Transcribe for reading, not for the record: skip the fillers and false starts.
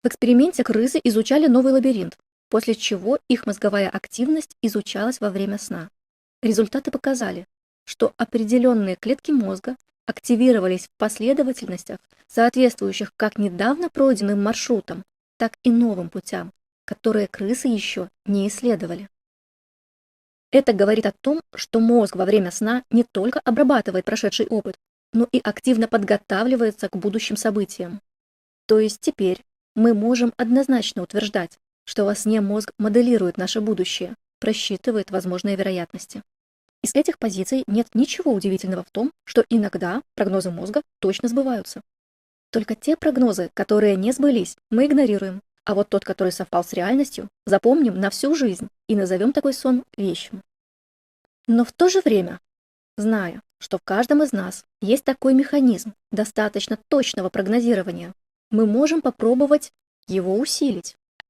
В эксперименте крысы изучали новый лабиринт, после чего их мозговая активность изучалась во время сна. Результаты показали, что определенные клетки мозга активировались в последовательностях, соответствующих как недавно пройденным маршрутам, так и новым путям, которые крысы еще не исследовали. Это говорит о том, что мозг во время сна не только обрабатывает прошедший опыт, но и активно подготавливается к будущим событиям. То есть теперь мы можем однозначно утверждать, что во сне мозг моделирует наше будущее, просчитывает возможные вероятности. Из этих позиций нет ничего удивительного в том, что иногда прогнозы мозга точно сбываются. Только те прогнозы, которые не сбылись, мы игнорируем, а вот тот, который совпал с реальностью, запомним на всю жизнь и назовем такой сон вещим. Но в то же время, зная, что в каждом из нас есть такой механизм достаточно точного прогнозирования, мы можем попробовать его усилить.